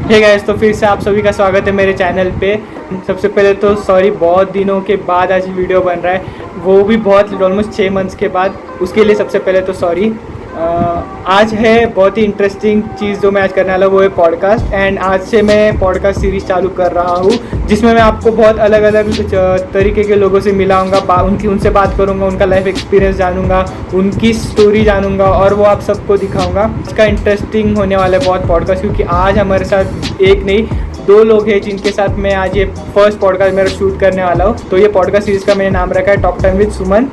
Hey guys, तो फिर से आप सभी का स्वागत है मेरे चैनल पे। सबसे पहले तो सॉरी, बहुत दिनों के बाद आज वीडियो बन रहा है, वो भी बहुत ऑलमोस्ट 6 मंथ्स के बाद। उसके लिए सबसे पहले तो सॉरी। आज है बहुत ही इंटरेस्टिंग चीज़ जो मैं आज करने वाला हूँ, वो है पॉडकास्ट। एंड आज से मैं पॉडकास्ट सीरीज़ चालू कर रहा हूँ, जिसमें मैं आपको बहुत अलग अलग तरीके के लोगों से मिलाऊंगा, उनसे बात करूंगा, उनका लाइफ एक्सपीरियंस जानूंगा, उनकी स्टोरी जानूंगा और वो आप सबको दिखाऊंगा। इसका इंटरेस्टिंग होने वाला है बहुत पॉडकास्ट, क्योंकि आज हमारे साथ एक नहीं 2 लोग हैं जिनके साथ मैं आज ये फर्स्ट पॉडकास्ट मेरा शूट करने वाला हूँ। तो ये पॉडकास्ट सीरीज़ का मैंने नाम रखा है टॉक टाइम विद सुमन।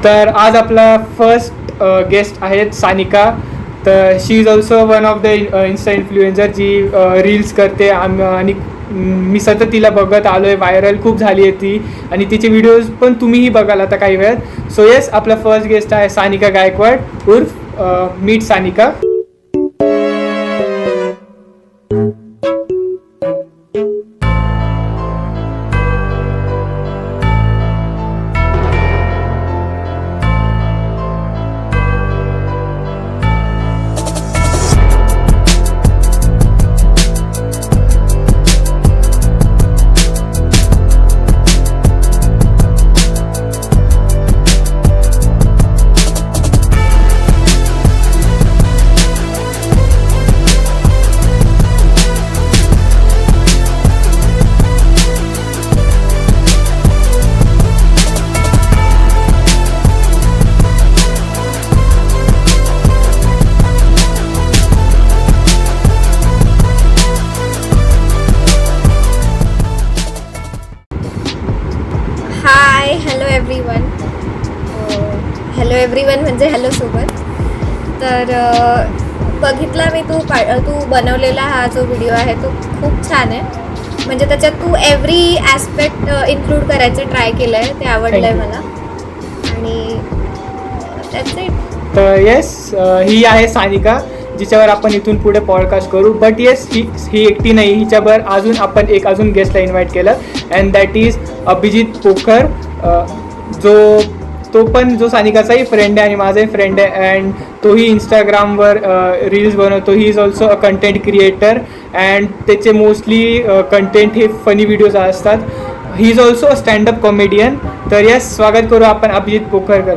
तर आज आपला फर्स्ट गेस्ट आहेत सानिका। तर she is also one of the insta influencer जी रील्स करते आणि मी सतत तिला बघत आलो आहे, व्हायरल खूप झाली आहे ती, आणि तिचे व्हिडिओज पण तुम्हीही बघाल आता काही वेळात। सो येस, आपला फर्स्ट गेस्ट आहे सानिका गायकवाड उर्फ मीट सानिका। हॅलो एव्हरीवन म्हणजे हॅलो सोबत। तर बघितला मी तू बनवलेला हा जो व्हिडिओ आहे तो खूप छान आहे, म्हणजे त्याच्यात तू एव्हरी ॲस्पेक्ट इन्क्लूड करायचं ट्राय केलं आहे, ते आवडलं आहे मला। आणि दॅट्स इट। तर येस, ही आहे सानिका, जिच्यावर आपण इथून पुढे पॉडकास्ट करू। बट येस, ही एकटी नाही, हिच्यावर आपण अजून गेस्टला इन्व्हाइट केलं, अँड दॅट इज अभिजित पोखर, जो सानिकाचाही फ्रेंड आहे आणि माझाही फ्रेंड आहे, अँड तोही इंस्टाग्रामवर रील्स बनवतो। He is also a content creator, and त्याचे मोस्टली कंटेंट हे फनी व्हिडिओज असतात। He is also a standup comedian. तर येस, स्वागत करू आपण Abhijit Pokharkar.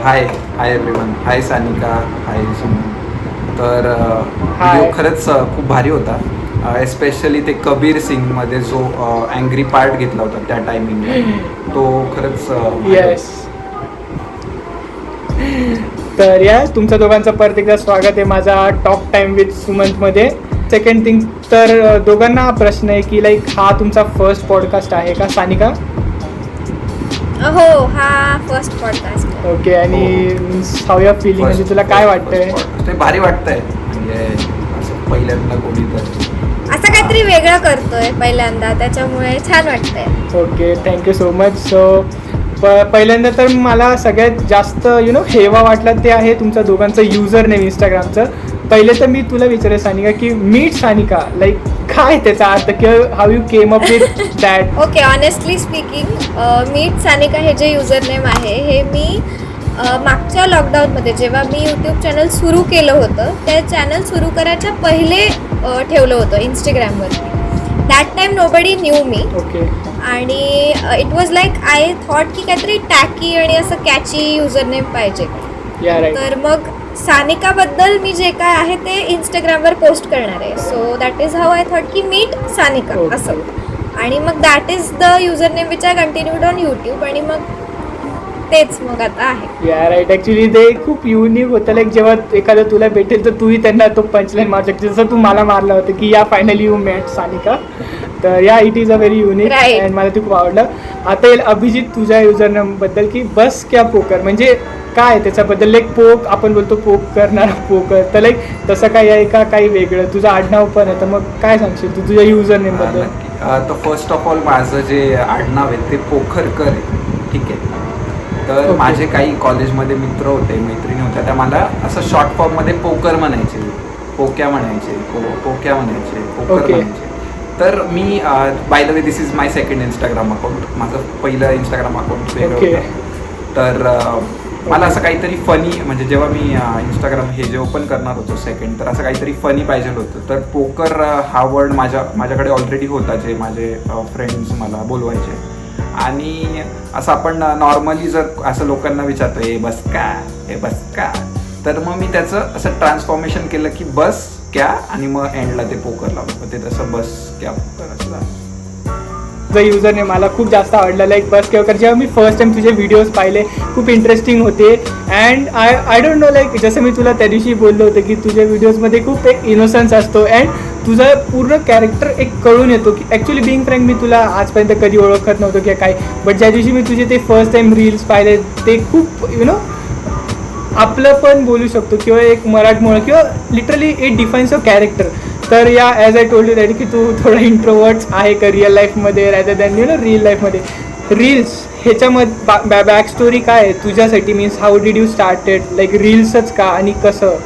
Hi everyone, hi Sanika, hi Suman. तर व्हिडिओ खरंच खूप भारी होता, एस्पेशली ते कबीर सिंगमध्ये जो अँग्री पार्ट घेतला होता त्या टायमिंगला, तो खरंच येस। तर या तुमच्या दोघांचं परत एकदा स्वागत आहे माझा टॉक टाइम विथ सुमंतमध्ये। सेकंड थिंग, तर दोघांना हा प्रश्न आहे की लाईक हा तुमचा फर्स्ट पॉडकास्ट आहे का सानिका? हो, हा फर्स्ट पॉडकास्ट. ओके. आणि हाऊ यू आर फिलिंग, म्हणजे तुला काय वाटतंय? ते भारी वाटतंय, म्हणजे असं पहिल्यांदा कोणी तर असं काहीतरी वेगळं करतोय पहिल्यांदा, त्याच्यामुळे छान वाटतंय. Okay, thank you so much. So पहिल्यांदा तर मला सगळ्यात जास्त हेवा वाटला ते आहे तुमच्या दोघांचं युजर नेम इंस्टाग्रामचं. पहिले तर मी तुला विचारेल सानिका की मीट सानिका लाईक काय त्याचा अर्थ, किंवा how you came up with that? Okay, honestly speaking, meet Sanika हे जे युजर नेम आहे हे मी मागच्या लॉकडाऊनमध्ये जेव्हा मी यूट्यूब चॅनल सुरू केलं होतं, त्या चॅनल सुरू करायच्या पहिले ठेवलं होतं इंस्टाग्रामवरती. That time nobody knew me. Okay. आणि it was like I thought की काहीतरी टॅकी आणि असं कॅची युजर नेम पाहिजे. या राईट. तर मग सानिकाबद्दल मी जे काय आहे ते इंस्टाग्रामवर पोस्ट करणार आहे. So that is how I thought की मीट सानिका Okay. असं. आणि मग that is the user name which I continued on YouTube. आणि मग तेच मग आता आहे. या राईट. ॲक्च्युली ते खूप युनिक होतं, लाईक जेव्हा एखादं तुला भेटेल तर तूही त्यांना तो पंचलाईन मारू शकते, जसं तू मला मारलं होतं की या फायनली यू मेट सानिका. तर या it is a very unique Right. And मला ते खूप आवडलं. आता येईल अभिजित तुझ्या युजर नेमबद्दल की बस क्या पोकर, म्हणजे काय त्याच्याबद्दल? लाईक पोक आपण बोलतो, पोक करणारा पोकर, तर लाईक तसं काय आहे का काही वेगळं? तुझं आडनाव पण आहे, तर मग काय सांगशील तू तुझ्या युजर नेमबद्दल? नक्की. तर फर्स्ट ऑफ ऑल माझं जे आडनाव आहे ते पोखरकर आहे, ठीक आहे. तर Okay. माझे काही कॉलेजमध्ये मित्र होते, मैत्रिणी होत्या, त्या मला असं शॉर्ट फॉर्ममध्ये पोकर म्हणायचे, पोक्या म्हणायचे, पोक्या म्हणायचे, पोकर Okay. म्हणायचे. तर मी by the way this is my second Instagram account. माझं पहिलं इंस्टाग्राम अकाउंट वेगळं Okay. होतं. तर मला असं काहीतरी फनी, म्हणजे जेव्हा मी इंस्टाग्राम हे जे ओपन करणार होतो सेकंड, तर असं काहीतरी फनी पाहिजे होतं. तर पोकर हा वर्ड माझ्याकडे ऑलरेडी होता, जे माझे फ्रेंड्स मला बोलवायचे. आणि असं आपण नॉर्मली जर असं लोकांना विचारतो हे बस का, तर मग मी त्याचं असं ट्रान्सफॉर्मेशन केलं की बस क्या, आणि मग एंडला ते पोकर लावलं, ते तसं बस क्या पोकर असं झालं. तुझं युजर नेम मला खूप जास्त आवडलं, लाईक बस केवकर. जेव्हा मी फर्स्ट टाइम तुझे व्हिडिओज पाहिले खूप इंटरेस्टिंग होते. And I don't know, like जसं मी तुला त्या दिवशी बोललो होतं की तुझ्या व्हिडिओजमध्ये खूप एक इनोसन्स असतो अँड तुझा पूर्ण कॅरेक्टर एक कळून येतो. की ॲक्च्युली बिंग फ्रँक मी तुला आजपर्यंत कधी ओळखत नव्हतो किंवा काय, बट ज्या दिवशी मी तुझे ते फर्स्ट टाइम रील्स पाहिले ते खूप आपलं पण बोलू शकतो, किंवा एक मराठमोळं, किंवा literally it defines your character. तर yeah as I told you that की तू थोडा इंट्रोवर्ट्स आहे का रिअल लाईफमध्ये रॅदर दॅन रिअल लाईफमध्ये. रील्स ह्याच्यामध्ये बॅक स्टोरी काय आहे तुझ्यासाठी, means how did you started, like रील्सच का आणि कसं?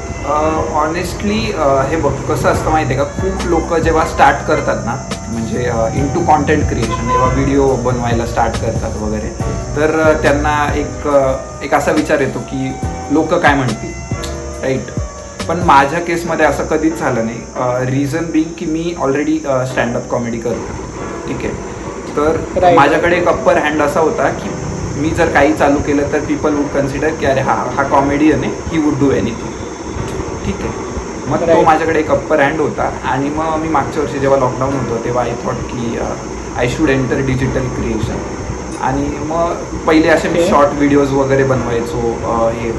ऑनेस्टली हे बघ कसं असतं माहिती आहे का, खूप लोक जेव्हा स्टार्ट करतात ना, म्हणजे इंटू कॉन्टेंट क्रिएशन, जेव्हा व्हिडिओ बनवायला स्टार्ट करतात वगैरे, तर त्यांना एक असा विचार येतो की लोक काय म्हणतील, राईट. पण माझ्या केसमध्ये असं कधीच झालं नाही. रिझन बिंग की मी ऑलरेडी स्टँडअप कॉमेडी करतो, ठीक आहे. तर Right. माझ्याकडे एक अप्पर हँड असा होता की मी जर काही चालू केलं तर पीपल वूड कन्सिडर की अरे हा कॉमेडियन आहे, ही वूड डू एनिथिंग, ठीक आहे. मग तो Right. माझ्याकडे एक अप्पर हँड होता. आणि मग मी मागच्या वर्षी जेव्हा लॉकडाऊन होतं तेव्हा आय थॉट की I should enter digital creation. आणि मग पहिले असे मी Okay. शॉर्ट व्हिडिओज वगैरे बनवायचो, हे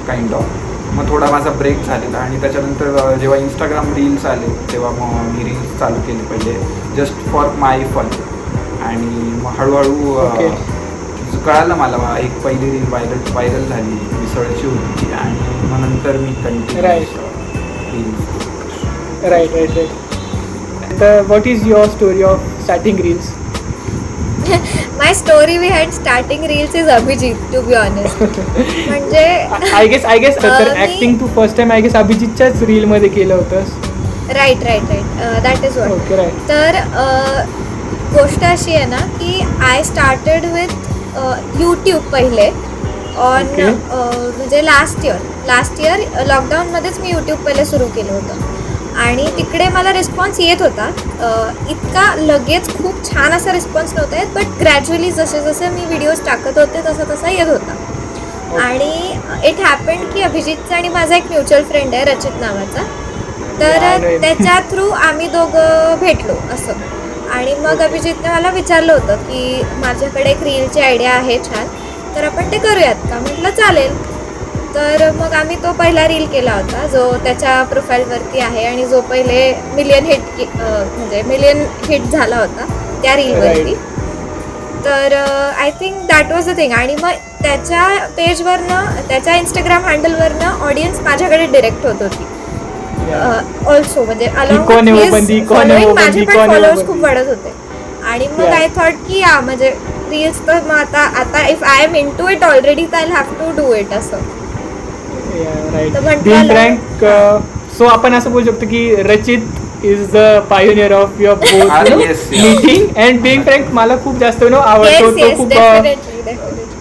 काइंड ऑफ. मग थोडा माझा ब्रेक झालेला आणि त्याच्यानंतर जेव्हा इंस्टाग्राम रील्स आले तेव्हा मग मी रील्स चालू केले पहिले, जस्ट फॉर माय फन. आणि मग हळूहळू Okay. कळालं मला, एक पहिली रील व्हायरल झाली, मिसळची होती. आणि मग नंतर मी कंटिन्यू Right. रील्स. राईट. तर what is your story of starting reels? My story behind starting reels is Abhijit, to be honest. म्हणजे आय गेस तर मी- ऍक्टिंग तू फर्स्ट टाइम आय गेस अभिजितच्याच रीलमध्ये केलं होतंस. Right, that is what. Okay, right. तर गोष्ट अशी आहे ना की आय स्टार्टेड विथ यूट्यूब पहिले ऑन Okay. म्हणजे लास्ट इयर लॉकडाऊनमध्येच मी यूट्यूब पहिले सुरू केलं होतं. आणि तिकडे मला रिस्पॉन्स येत होता, इतका लगेच खूप छान असा रिस्पॉन्स नव्हता येत, बट ग्रॅज्युअली जसे मी व्हिडिओज टाकत होते तसा येत होता. आणि इट हॅपन्ड की अभिजितचा आणि माझा एक म्युच्युअल फ्रेंड आहे रचित नावाचा, तर Yeah, त्याच्या थ्रू आम्ही दोघं भेटलो असं. आणि मग अभिजितने मला विचारलं होतं की माझ्याकडे एक रीलची आयडिया आहे छान, तर आपण ते करूयात का? म्हटलं चालेल. तर मग आम्ही तो पहिला रील केला होता जो त्याच्या प्रोफाईलवरती आहे आणि जो पहिले मिलियन हिट झाला होता त्या रीलवरती. तर I think that was the thing. आणि मग त्याच्या पेजवरनं, त्याच्या इंस्टाग्राम हँडलवरनं ऑडियन्स माझ्याकडे डिरेक्ट होत होती ऑल्सो, म्हणजे माझे पण फॉलोअर्स खूप वाढत होते. आणि मग आय थॉट की म्हणजे रील्स तर मग आता if I am into it already तर I have to do it असं. सो आपण असं बोलू शकतो की Rachit is the pioneer of your both meeting and being frank. मला खूप जास्त आवडतो तो खूप.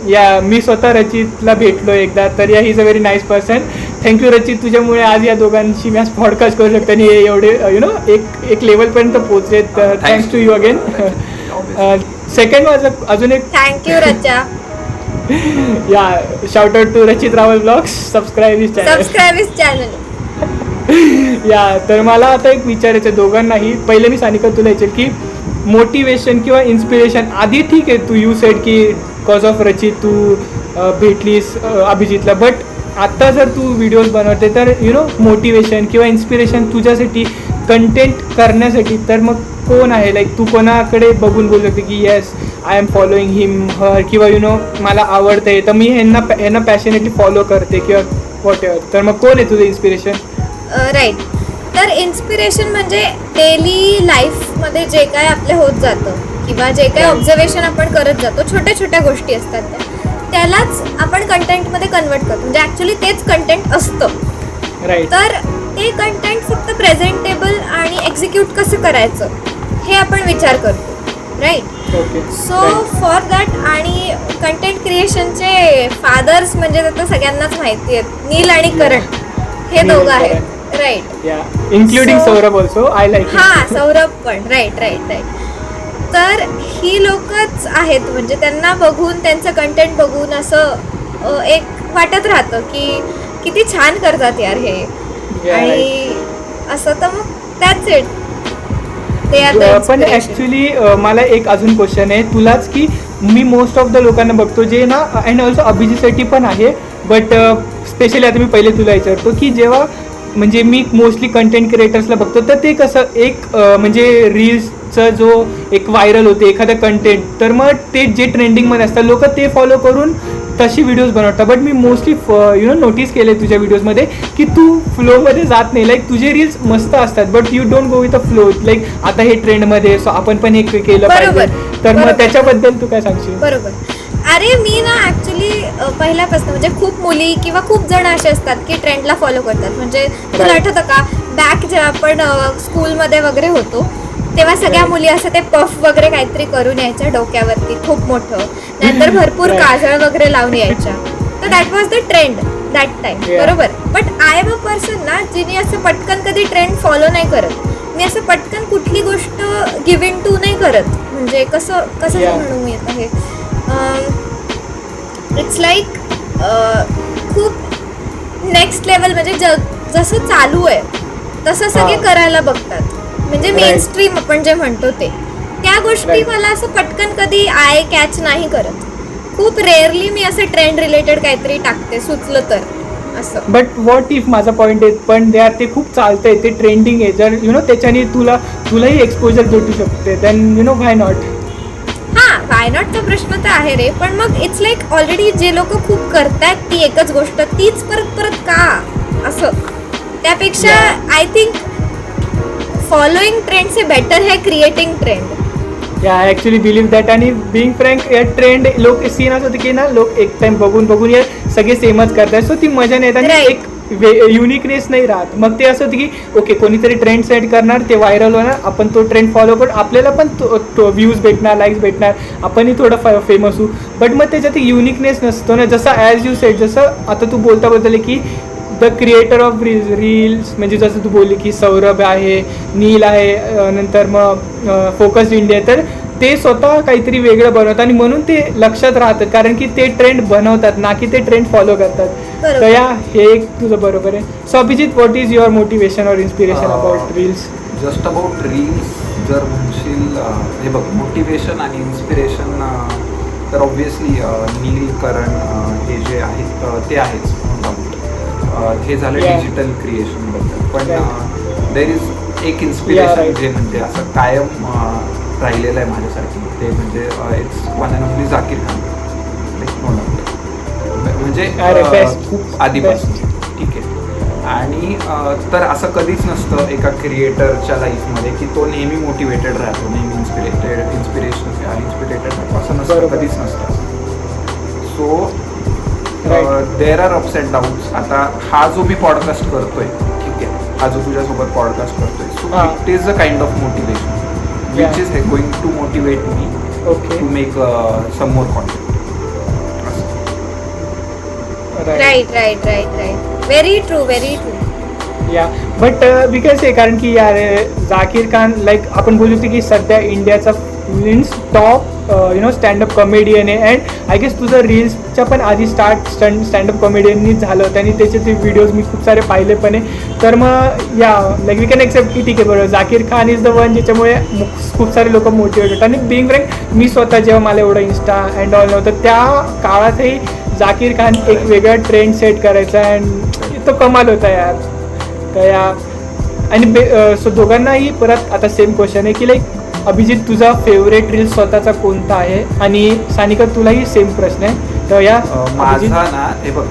या मी स्वतः रचितला भेटलो एकदा, तर या he is a very nice person. Thank you रचित, तुझ्यामुळे आज या दोघांशी मी आज पॉडकास्ट करू शकतो आणि एवढे एक लेवलपर्यंत पोहोचले. Thanks to you again. Second माझं अजून एक थँक्यू रचा. या शाउट आउट टू रचित Rawal blogs. Subscribe his channel. या तर मला आता एक विचारायचं आहे दोघांनाही. पहिले मी सानिका तुला विचार की मोटिवेशन किंवा इन्स्पिरेशन आधी ठीक आहे, तू यू सेड की कॉज ऑफ रचित तू भेटलीस अभिजितला, बट आत्ता जर तू व्हिडिओज बनवते तर मोटिवेशन किंवा इन्स्पिरेशन तुझ्यासाठी कंटेंट करण्यासाठी तर मग कोण आहे? लाईक तू कोणाकडे बघून बोलू शकते की yes I am following him her, किंवा मला आवडतंय तर मी ह्यांना पॅशनेटली फॉलो करते किंवा वॉट एव्हर. तर मग कोण आहे तुझं इन्स्पिरेशन? राईट. तर इन्स्पिरेशन म्हणजे डेली लाईफमध्ये जे काय आपले होत जातं किंवा जे काय ऑब्झर्वेशन आपण करत जातो, छोट्या छोट्या गोष्टी असतात त्यालाच आपण कंटेंटमध्ये कन्वर्ट करतो. म्हणजे ॲक्च्युली तेच कंटेंट असतं. राईट. तर ते कंटेंट फक्त प्रेझेंटेबल आणि एक्झिक्यूट कसं करायचं हे आपण विचार करतो. राईट. सो फॉर दॅट आणि कंटेंट क्रिएशनचे फादर्स म्हणजे आता सगळ्यांनाच माहिती आहेत, नील आणि करण हे दोघं आहेत. Right. Including Saurabh also. I like. हां, सौरभ पण. राईट. तर ही लोकच आहेत, म्हणजे त्यांना बघून, त्यांचं कंटेंट बघून असं एक वाटत राहतं की किती छान करतात यार हे. आणि असं तर मग दॅट्स इट. पण ॲक्च्युली मला एक अजून क्वेश्चन आहे तुलाच की मी मोस्ट ऑफ द लोकांना बघतो जे ना, अँड ऑल्सो अभिजितसाठी पण आहे, बट स्पेशली आता मी पहिले तुला विचारतो की जेव्हा म्हणजे मी मोस्टली कंटेंट क्रिएटर्सला बघतो तर ते कसं एक म्हणजे रील्सचा जो एक व्हायरल होते एखादं कंटेंट, तर मग ते जे ट्रेंडिंगमध्ये असतात लोक ते फॉलो करून तशी व्हिडिओज बनवतात. बट मी मोस्टली नोटीस केले तुझ्या व्हिडिओजमध्ये की तू फ्लोमध्ये जात नाही. लाईक तुझे रील्स मस्त असतात but you don't go with a flow. Like आता हे ट्रेंडमध्ये सो आपण पण हे केलं पाहिजे, तर मग त्याच्याबद्दल तू काय सांगशील? बरोबर. अरे मी ना ॲक्च्युली पहिल्यापासून म्हणजे खूप मुली किंवा खूप जण असे असतात की ट्रेंडला फॉलो करतात. म्हणजे तुला आठवतं का बॅक जेव्हा आपण स्कूलमध्ये वगैरे होतो तेव्हा सगळ्या मुली असं ते पफ वगैरे काहीतरी करून यायच्या डोक्यावरती खूप मोठं, नंतर भरपूर काजळ वगैरे लावून यायच्या. तर that was the trend that time. बरोबर. But I am a person ना जिने असं पटकन कधी ट्रेंड फॉलो नाही करत. मी असं पटकन कुठली गोष्ट गिव्ह इन टू नाही करत. म्हणजे कसं म्हणू मी आता हे, इट्स लाईक खूप नेक्स्ट लेवल. म्हणजे जसं चालू आहे तसं सगळे करायला बघतात. म्हणजे मेन स्ट्रीम आपण जे म्हणतो ते त्या गोष्टी मला असं पटकन कधी आय कॅच नाही करत. खूप रेअरली मी असं ट्रेंड रिलेटेड काहीतरी टाकते सुचलं तर असं. बट व्हॉट इफ, माझा पॉईंट आहे पण ते खूप चालतंय, ते ट्रेंडिंग आहे, जर त्याच्याने तुलाही एक्सपोजर भेटू शकते, देन व्हाय नॉट. हां, व्हाय नॉटचा प्रश्न तर आहे रे. पण मग इट्स लाईक ऑलरेडी जे लोक खूप करतात ती एकच गोष्ट तीच परत का असं. त्यापेक्षा I think following trend say better है क्रिएटिंग ट्रेंड. या ॲक्च्युली बिलीव्ह दॅट. आणि बिंग फ्रँक या ट्रेंड लोक सीन असं होतं की ना लोक एक टाइम बघून या सगळे सेमच करतात, सो ती मजा नाही येत आणि एक युनिकनेस नाही राहत. मग ते असं होतं की ओके कोणीतरी ट्रेंड सेट करणार, ते व्हायरल होणार, आपण तो ट्रेंड फॉलो करू, आपल्याला पण तो व्ह्यूज भेटणार, लाईक्स भेटणार, आपणही थोडं फेमस होऊ. बट मग त्याच्यात युनिकनेस नसतो ना. जसं ॲज यू सेड, जसं आता तू बोलता की द क्रिएटर ऑफ रील्स, म्हणजे जसं तू बोलली की सौरभ आहे, नील आहे, नंतर मग फोकस इंडिया, तर ते स्वतः काहीतरी वेगळं बनवतात आणि म्हणून ते लक्षात राहतात, कारण की ते ट्रेंड बनवतात ना की ते ट्रेंड फॉलो करतात. तर या हे एक तुझं बरोबर आहे. So Abhijit, what is your motivation or inspiration about reels? Just about reels जर म्हणशील, हे बघ मोटिवेशन आणि इन्स्पिरेशन तर ऑब्व्हियसली नील करण हे जे आहेत ते आहेच. हे झालं Yeah. डिजिटल क्रिएशनबद्दल. पण Right. देर इज एक Yeah, इन्स्पिरेशन right. जे म्हणजे असं कायम राहिलेलं आहे माझ्यासाठी, ते म्हणजे it's one and only Zakir Khan. No doubt. म्हणजे अरे, best. खूप आधीपासून. ठीक आहे. आणि तर असं कधीच नसतं एका क्रिएटरच्या लाईफमध्ये की तो नेहमी मोटिवेटेड राहतो, नेहमी इन्स्पिरेटेड राहतो, असं नसतं. बरोबर. कधीच नसतं. So Right. There are ups and downs. आता हा जो मी पॉडकास्ट करतोय, ठीक आहे, हा जो तुझ्यासोबत पॉडकास्ट करतोय, सो हां. It is a kind of motivation which is going to motivate me Okay. To make some more content. Right. Very true. Yeah but we can say, कारण की यार झाकीर खान लाईक आपण बोलू की सध्या इंडियाचा मीन्स टॉप स्टँडअप कॉमेडियन आहे. And I guess तुझं रील्सच्या पण आधी स्टँडअप कॉमेडियननीच झालं होतं आणि त्याचे ते व्हिडिओज मी खूप सारे पाहिले पण आहे. तर मग या लाईक वी कॅन एक्सेप्ट की ठीक आहे बरोबर, Zakir Khan is the one ज्याच्यामुळे खूप सारे लोक मोटिवेट होतात. आणि बिंग फ्रँक, मी स्वतः जेव्हा मला एवढं इंस्टा अँड ऑल नव्हतं त्या काळातही झाकीर खान एक वेगळा ट्रेंड सेट करायचा अँड तो कमाल होता यार. तर या आणि सो दोघांनाही परत आता सेम क्वेश्चन आहे की लाईक अभिजित, तुझा फेवरेट रील स्वतःचा कोणता आहे? आणि सानिका, तुलाही सेम प्रश्न आहे. तर या अभिजित. माझा ना, हे बघ,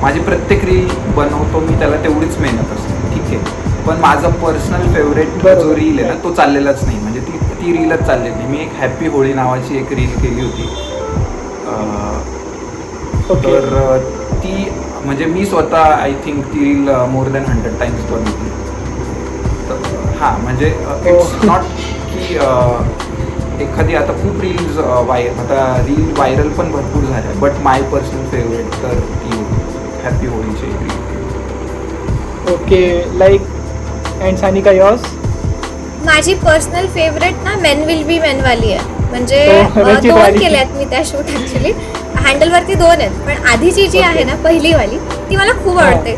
माझी प्रत्येक रील बनवतो मी, त्याला तेवढीच मेहनत असते, ठीक आहे. पण माझा पर्सनल फेवरेट जो रील आहे ना, तो चाललेलाच नाही. म्हणजे ती रीलच चाललेली नाही. मी एक हॅपी होळी नावाची एक रील केली होती. ओके. तर ती म्हणजे मी स्वतः आय थिंक ती रील मोर दॅन 100 टाइम्स बनवली. तर हां, म्हणजे इट्स नॉट की एखादी आता खूप रील्स आता रील व्हायरल पण भरपूर झाल्या, बट माय पर्सनल फेवरेट तर ती होती, हॅपी होळीची रील. Okay, like and Sanika yours? माझी पर्सनल फेवरेट ना मेन विल बी मेनवाली आहे. म्हणजे रचित 2 वाली. केल्यात मी त्या शूट ॲक्च्युली. हँडलवरती 2 आहेत, पण आधीची जी आहे ना पहिलीवाली, ती मला खूप हा. आवडते.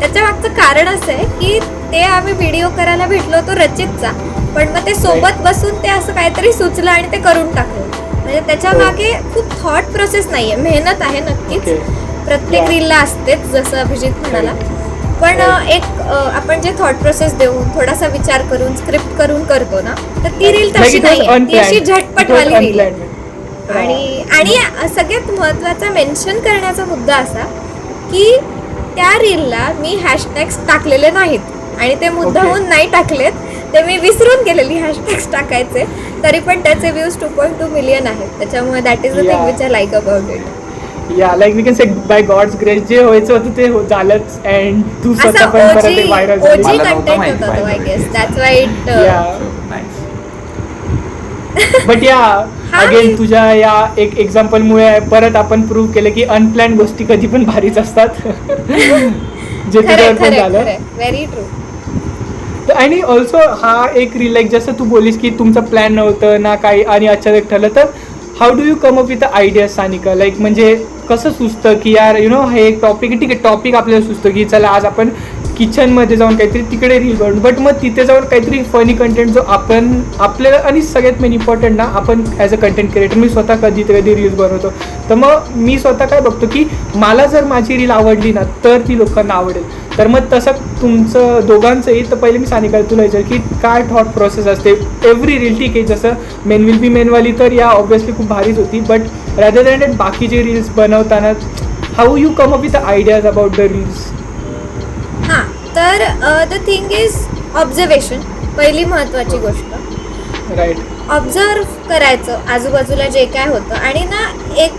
त्याच्या मागचं कारण असं आहे की ते आम्ही व्हिडिओ करायला भेटलो होतो रचितचा, पण मग ते सोबत बसून ते असं काहीतरी सुचलं आणि ते करून टाकलं. म्हणजे त्याच्या हो. मागे खूप थॉट प्रोसेस नाही आहे, मेहनत आहे नक्कीच. ओके. प्रत्येक Yeah. रीलला असतेच, जसं अभिजित म्हणाला. पण एक आपण जे थॉट प्रोसेस देऊन थोडासा विचार करून स्क्रिप्ट करून करतो ना, तर ती रील तशी नाही, ती अशी झटपटवाली रील आहे. आणि सगळ्यात महत्त्वाचा मेन्शन करण्याचा मुद्दा असा की त्या रीलला मी हॅशटॅग्स टाकलेले नाहीत आणि ते मुद्दाहून नाही टाकलेत, ते मी विसरून गेलेली हॅशटॅग्स टाकायचे, तरी पण त्याचे व्ह्यूज 2.2 मिलियन आहेत. त्याच्यामुळे that is the thing which I like about it. Yeah like we can say by God's grace जे व्हायचं होतं ते झालंच. अँड तू स्वतः असा पण परत ते व्हायरल झाली. मला नव्हतं कंटेंट माहिती, होता तो, by I the way. Guess that's why it. Nice. But yeah हा, अगेन मी- तुझ्या या एक एक्झाम्पलमुळे परत आपण प्रूव्ह केलं की अनप्लॅन गोष्टी कधी पण भारीच असतात. जे तुझ्यावर पण झालं. Very true. आणि ऑल्सो हा एक रील लाईक जसं तू बोलीस की तुमचं प्लॅन नव्हतं ना काही आणि अचानक ठरलं, तर how do you come up with idea Sanika? Like म्हणजे कसं सुचतं की यार हे एक टॉपिक ठीक आहे, टॉपिक आपल्याला सुचतं की चला आज आपण किचनमध्ये जाऊन काहीतरी तिकडे रील बनवू, बट मग तिथे जाऊन काहीतरी फनी कंटेंट जो आपण आपल्याला, आणि सगळ्यात मेन इम्पॉर्टंट ना, आपण ॲज अ कंटेंट क्रिएटर, मी स्वतः कधी रील्स बनवतो, तर मग मी स्वतः काय बघतो की मला जर माझी रील आवडली ना तर ती लोकांना आवडेल. तर मग तसं तुमचं दोघांचंही, तर पहिले मी सानिका तुला विचार की काय थॉट प्रोसेस असते एव्हरी रील? ठीक आहे, जसं मेन विल बी मेनवाली तर या ऑब्व्हियसली खूप भारीच होती, बट रॅदर दॅन दॅट बाकीचे रील्स बनवताना how you come up with ideas about the reels? हां, तर द थिंग इज ऑब्झर्वेशन. पहिली महत्त्वाची गोष्ट, राईट. ऑब्झर्व करायचं आजूबाजूला जे काय होतं. आणि ना एक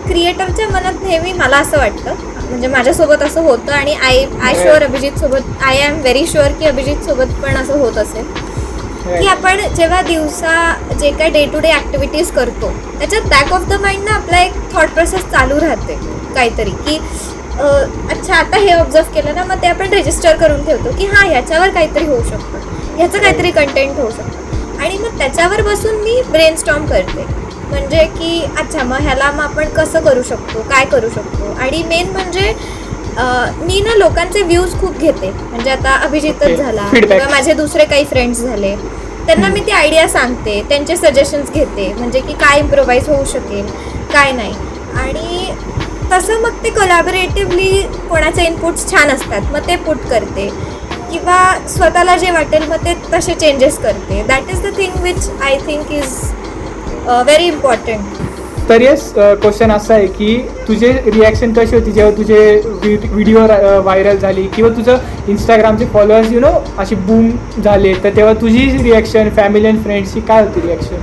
क्रिएटरच्या मनात नेहमी मला असं वाटतं, म्हणजे माझ्यासोबत असं होतं आणि आय शुअर अभिजितसोबत, आय एम व्हेरी शुअर की अभिजितसोबत पण असं होत असेल की आपण जेव्हा दिवसा जे काय डे टू डे ॲक्टिव्हिटीज करतो त्याच्यात बॅक ऑफ द माइंड ना आपला एक थॉट प्रोसेस चालू राहते काहीतरी, की अच्छा आता हे ऑब्झर्व केलं ना, मग ते आपण रजिस्टर करून ठेवतो की हां ह्याच्यावर काहीतरी होऊ शकतं, ह्याचं काहीतरी कंटेंट होऊ शकतं. आणि मग त्याच्यावर बसून मी ब्रेनस्टॉर्म करते, म्हणजे की अच्छा मग ह्याला मग आपण कसं करू शकतो, काय करू शकतो. आणि मेन म्हणजे मी ना लोकांचे व्ह्यूज खूप घेते, म्हणजे आता अभिजितच Okay. झाला Feedback. किंवा माझे दुसरे काही फ्रेंड्स झाले, त्यांना मी ती आयडिया सांगते, त्यांचे सजेशन्स घेते, म्हणजे की काय इम्प्रोवाईज होऊ शकेल काय नाही. आणि तसं मग ते कोलॅबोरेटिव्हली कोणाचे इनपुट्स छान असतात मग ते पुट करते, किंवा स्वतःला जे वाटेल मग ते तसे चेंजेस करते. That is the thing which I think is very important. तर येस, क्वेश्चन असा आहे की तुझे रिॲक्शन कशी होती जेव्हा तुझे व्हिडिओ व्हायरल झाली किंवा तुझं इंस्टाग्रामचे फॉलोअर्स अशी बूम झाले, तर तेव्हा तुझी रिॲक्शन फॅमिली अँड फ्रेंड्सची काय होती रिॲक्शन?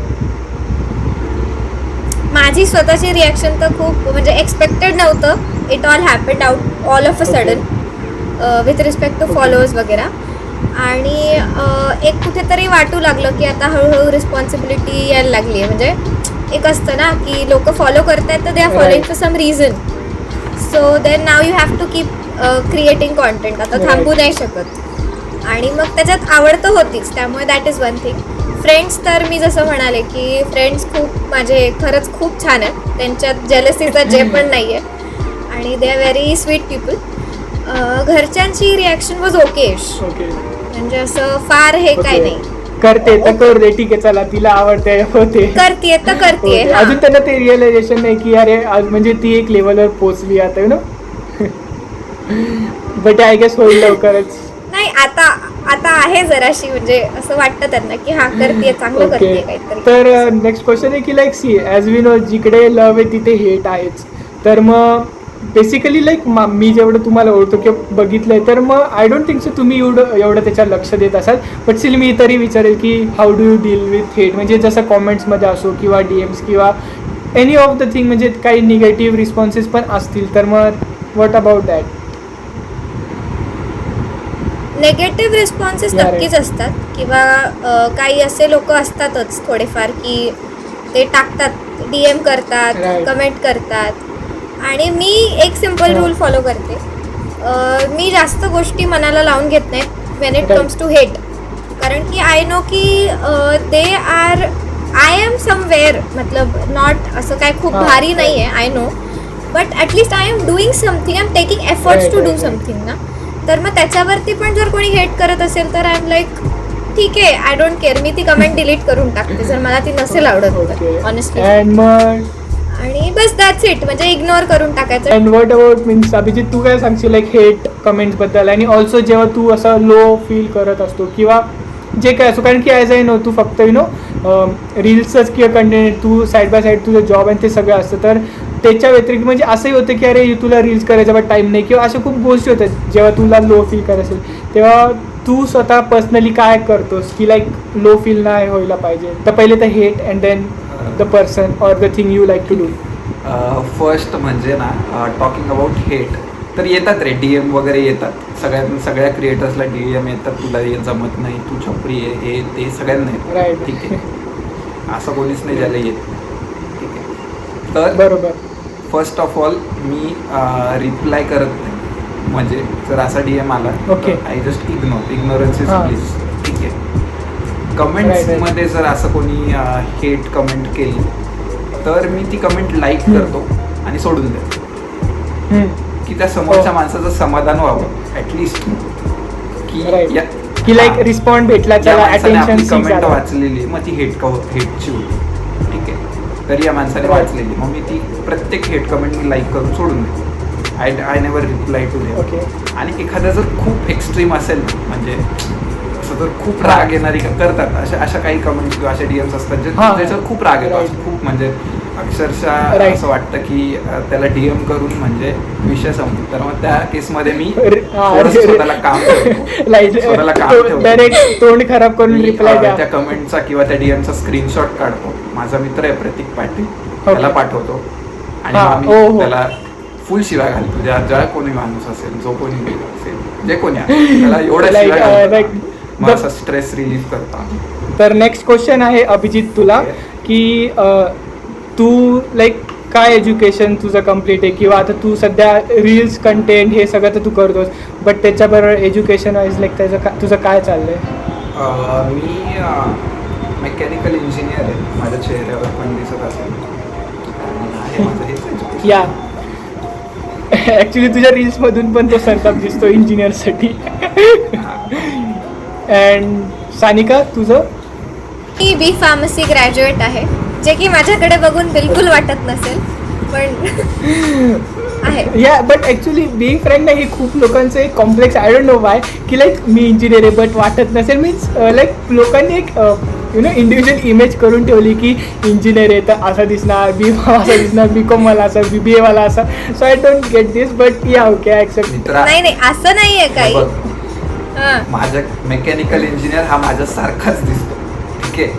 माझी स्वतःची रिॲक्शन तर खूप म्हणजे एक्सपेक्टेड नव्हतं. It all happened out all of a sudden with respect to followers वगैरे. आणि एक कुठेतरी वाटू लागलं की आता हळूहळू रिस्पॉन्सिबिलिटी यायला लागली आहे. म्हणजे एक असतं ना की लोक फॉलो करतायत तर they are following for some reason, so then now you have to keep creating content. आता थांबू नाही शकत. आणि मग त्याच्यात आवड तर होतीच, त्यामुळे that is one thing. Friends तर मी जसं म्हणाले की फ्रेंड्स खूप माझे खरंच खूप छान आहेत, त्यांच्यात जेलसीचं जे पण नाही आहे, आणि they are very sweet people. घरच्यांची रिॲक्शन वॉज ओकेश, म्हणजे असं फार हे काय नाही. करते तर करू दे, ठीक आहे, चला तिला आवडते होते, करते तर करते. अजून त्यांना ते रिअलायझेशन नाही की अरे आज म्हणजे ती एक लेवलवर पोहोचली आता बट आय गेस होईल लवकरच. नाही, आता आहे जराशी, म्हणजे असं वाटतं त्यांना की हा करते, चांगलं करते काहीतरी. तर नेक्स्ट क्वेश्चन आहे की like see as we know जिकडे लव्ह आहे तिथे हेट आहेच. तर मग बेसिकली लाईक मी जेवढं तुम्हाला ओळखतो किंवा बघितलंय, तर मग आय डोंट थिंक सो तुम्ही एवढं त्याच्यावर लक्ष देत असाल. बट स्टील मी तरी विचारेल की how do you deal with hate, म्हणजे जसं कॉमेंट्समध्ये असो किंवा DMs किंवा एनी ऑफ द थिंग, म्हणजे काही निगेटिव्ह रिस्पॉन्सेस पण असतील, तर मग what about that? Negative responses नक्कीच असतात, किंवा काही असे लोक असतातच थोडेफार की ते टाकतात, DM करतात, कमेंट करतात. आणि मी एक सिम्पल रूल फॉलो करते, मी जास्त गोष्टी मनाला लावून घेत नाही when it comes to hate. कारण की आय नो की they are I am somewhere, मतलब नॉट असं काय खूप भारी नाही आहे, I know, but at least I am doing something, I am taking efforts to do something ना. तर मग त्याच्यावरती पण जर कोणी हेट करत असेल तर आय एम लाईक ठीक आहे, आय डोंट केअर, मी ती कमेंट डिलीट करून टाकते जर मला ती नसेल आवडत तर, ऑनेस्टली. आणि बस दॅट्स इट, म्हणजे इग्नोर करून टाकायचं. And what about means Abhijit, तू काय सांगशील लाईक हेट कमेंट्सबद्दल? आणि ऑल्सो जेव्हा तू असं लो फील करत असतो किंवा जे काय असो, कारण की ॲज आय नो तू फक्त रील्सच किंवा कंटेंट, तू साईड बाय साईड तुझं जॉब आणि ते सगळं असतं, तर त्याच्या व्यतिरिक्त म्हणजे असंही होतं की अरे तुला रील्स करायचा बट टाईम नाही, किंवा अशा खूप गोष्टी होतात जेव्हा तुला लो फील करत असेल, तेव्हा तू स्वतः पर्सनली काय करतोस की लाईक लो फील नाही व्हायला पाहिजे? तर पहिले तर hate and then the person or the thing you like to do. First म्हणजे ना, टॉकिंग अबाउट हेट, तर येतात रे DM वगैरे येतात, सगळ्या क्रिएटर्सला DM येतात, तुला हे जमत नाही, तू छपरी आहे, हे ते सगळ्यांना येतं. राईट, ठीक आहे, असं कोणीच नाही ज्याला येत. ठीक आहे, तर बरोबर. First of all me reply करत नाही. म्हणजे जर असा DM आला, I just ignorance is please. ठीक आहे, कमेंट्समध्ये जर असं कोणी हेट कमेंट केली तर मी ती कमेंट लाईक करतो आणि सोडून देतो, की त्या समोरच्या माणसाचं समाधान व्हावं ॲटलिस्ट, की लाईक रिस्पॉन्ड भेटला, त्याला अटेन्शन. कमेंट वाचलेली मग ती हेटची होती. ठीक आहे, तर या माणसाने वाचलेली, मग मी ती प्रत्येक हेट कमेंट मी लाईक करून सोडून देतो. I never reply to them. आणि एखादा जर खूप एक्स्ट्रीम असेल, म्हणजे असं जर खूप राग येणारी करतात, अशा काही कमेंट्स किंवा अशा DMs असतात ज्याच्यावर खूप राग येतो, खूप म्हणजे अक्षरशः असं वाटतं की त्याला DM करून म्हणजे विषय संपतो. तर मग त्या केसमध्ये मी स्वतःला काम तोंड खराब करून रिप्लाय त्या कमेंटचा किंवा त्या DMचा स्क्रीनशॉट काढतो, माझा मित्र आहे प्रतीक पाटील, त्याला पाठवतो आणि त्याला फुल शिवाय घालतो. ज्या कोणी माणूस असेल, जो कोणी असेल, जे कोणी आहे, त्याला एवढ्या शिवाय माझा स्ट्रेस रिलीफ करतो. तर नेक्स्ट क्वेश्चन आहे अभिजित तुला, की तू लाईक काय एज्युकेशन तुझं कम्प्लीट आहे, किंवा आता तू सध्या रील्स कंटेंट हे सगळं तर तू करतोस, बट त्याच्याबरोबर एज्युकेशन वाईज लाईक त्याचं तुझं काय चाललंय? मी मेकॅनिकल इंजिनियर आहे, माझ्या चेहऱ्यावर पण दिसत असेल. या ॲक्च्युली तुझ्या रील्समधून पण तो संताप दिसतो इंजिनियरसाठी. अँड सानिका तुझं? मी बी फार्मसी ग्रॅज्युएट आहे, जे की माझ्याकडे बघून बिलकुल वाटत नसेल, पण आहे. या बट ॲक्च्युली बिईंग फ्रँक नाही, हे खूप लोकांचं एक complex, I don't know Y, की लाईक मी इंजिनियर आहे बट वाटत नसेल. मीन्स लाईक लोकांनी एक इंडिव्हिज्युअल इमेज करून ठेवली की इंजिनियर आहे तर असं दिसणार, बी फार्म असं दिसणार, बी कॉम वाला असा, BBA वाला असा. So I don't get this, but या ओके आय ॲक्सेप्ट. नाही असं नाही आहे काही. हां, माझा मेकॅनिकल इंजिनियर हा माझ्या सारखाच दिसतो, ठीक आहे,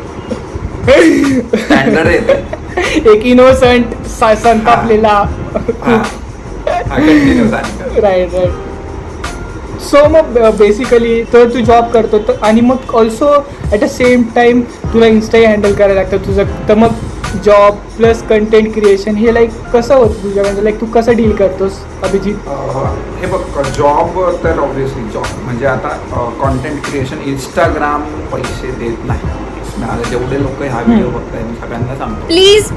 स्टँडर्ड आहे. एक इनोसंट संतापलेला. राईट. सो मग बेसिकली तर तू जॉब करतो तर, आणि मग also at the same time तुला इन्स्टाही हँडल करायला लागतं तुझं, तर मग जॉब प्लस कंटेंट क्रिएशन हे लाईक कसं होतं तुझ्या, म्हणजे लाईक तू कसं डील करतोस अभिजित? हे बघ, जॉब तर ऑब्व्हियसली जॉब म्हणजे आता कॉन्टेंट क्रिएशन इंस्टाग्राम पैसे देत नाही. मला जेवढे लोक हा व्हिडिओ बघताय मी सगळ्यांना सांगतो, प्लीज